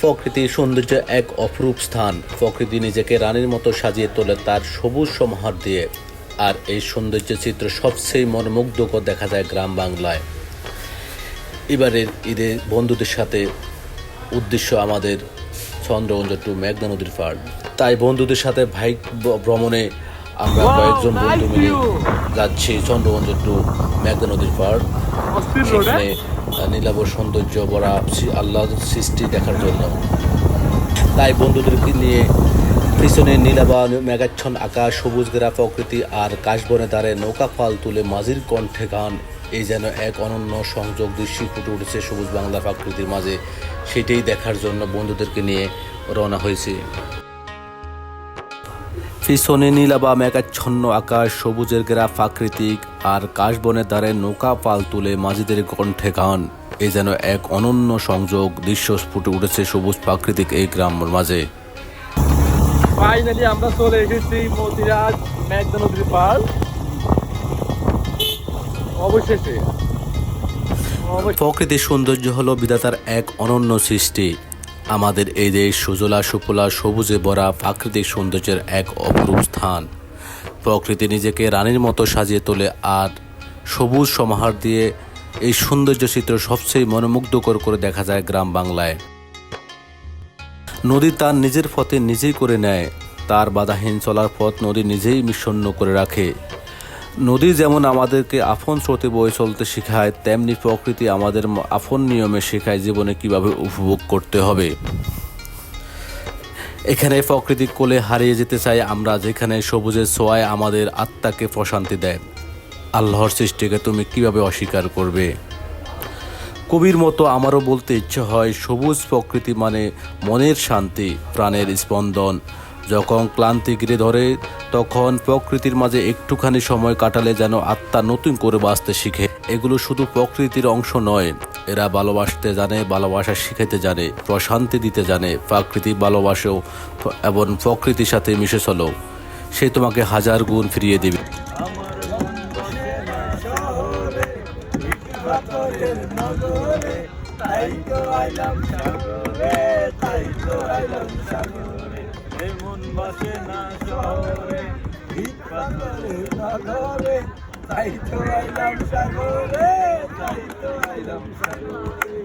প্রকৃতির সৌন্দর্য এক অপরূপ স্থান। প্রকৃতি নিজেকে রানীর মতো সাজিয়ে তোলে তার সবুজ সমাহার দিয়ে। আর এই সৌন্দর্য চিত্র সবচেয়ে মনোমুগ্ধকর দেখা যায় গ্রাম বাংলায়। এবারের ঈদে বন্ধুদের সাথে উদ্দেশ্য আমাদের চন্দ্রগঞ্জ টু মেঘনা নদীর পাড়। তাই বন্ধুদের সাথে বাইক ভ্রমণে আমরা কয়েকজন বন্ধু মিলে যাচ্ছি চন্দ্রগঞ্জ টু মেঘনা নদীর পাড়। সেখানে নীলাভ সৌন্দর্য ভরা আল্লাহর সৃষ্টি দেখার জন্য। তাই বন্ধুদেরকে নিয়ে পিছনে নীলাভা মেঘাচ্ছন্ন আকাশ, সবুজ ঘেরা প্রকৃতি আর কাশবনে দ্বারে নৌকা ফাল তুলে মাঝির কণ্ঠে গান, এই যেন এক অনন্য সংযোগ দৃশ্য ফুটে উঠেছে সবুজ বাংলা প্রকৃতির মাঝে। সেটাই দেখার জন্য বন্ধুদেরকে নিয়ে রওনা হয়েছি। পিছনে নীলাভা মেঘাচ্ছন্ন আকাশ, সবুজের ঘেরা প্রাকৃতিক আর কাশবনের দ্বারে নৌকা পাল তুলে মাঝিদের কণ্ঠে গান, এ যেন এক অনন্য সংযোগ দৃশ্য ফুটে উঠেছে সবুজ প্রাকৃতিক এই গ্রামের মাঝে। ফাইনালি আমরা চলে এসেছি মতিরাজ মেঘনা নদীর পাড়। অবশেষে প্রকৃতির সৌন্দর্য হলো বিধাতার এক অনন্য সৃষ্টি। আমাদের এই দেশ সুজলা সুফলা সবুজে ভরা প্রাকৃতিক সৌন্দর্যের এক অপরূপ স্থান। প্রকৃতি নিজেকে রানীর মতো সাজিয়ে তোলে আর সবুজ সমাহার দিয়ে এই সৌন্দর্য চিত্র সবচেয়ে মনোমুগ্ধকর করে দেখা যায় গ্রাম বাংলায়। নদী তার নিজের পথে নিজেই করে নেয়, তার বাধাহীন চলার পথ নদী নিজেই মিশন্ন করে রাখে। নদী যেমন আমাদেরকে আপন স্রোতে বয়ে চলতে শেখায়, তেমনি প্রকৃতি আমাদের আপন নিয়মে শেখায় জীবনে কিভাবে উপভোগ করতে হবে। এখানে প্রকৃতির কোলে হারিয়ে যেতে চাই আমরা, যেখানে সবুজের ছোঁয়ায় আমাদের আত্মাকে প্রশান্তি দেয়। আল্লাহর সৃষ্টিকে তুমি কিভাবে অস্বীকার করবে? কবির মতো আমারও বলতে ইচ্ছে হয়, সবুজ প্রকৃতি মানে মনের শান্তি, প্রাণের স্পন্দন। যখন ক্লান্তি ঘিরে ধরে তখন প্রকৃতির মাঝে একটুখানি সময় কাটালে যেন আত্মা নতুন করে বাঁচতে শিখে। এগুলো শুধু প্রকৃতির অংশ নয়, এরা ভালোবাসতে জানে, ভালোবাসা শিখাতে জানে, প্রশান্তি দিতে জানে। প্রাকৃতি ভালোবাসো এবং প্রকৃতির সাথে মিশে চলো, সে তোমাকে হাজার গুণ ফিরিয়ে দেবে। মন বসে না শহরে, ভিত পাথরের নগরে, তাই তো আইলাম সাগরে, তাই তো আইলাম সাগরে।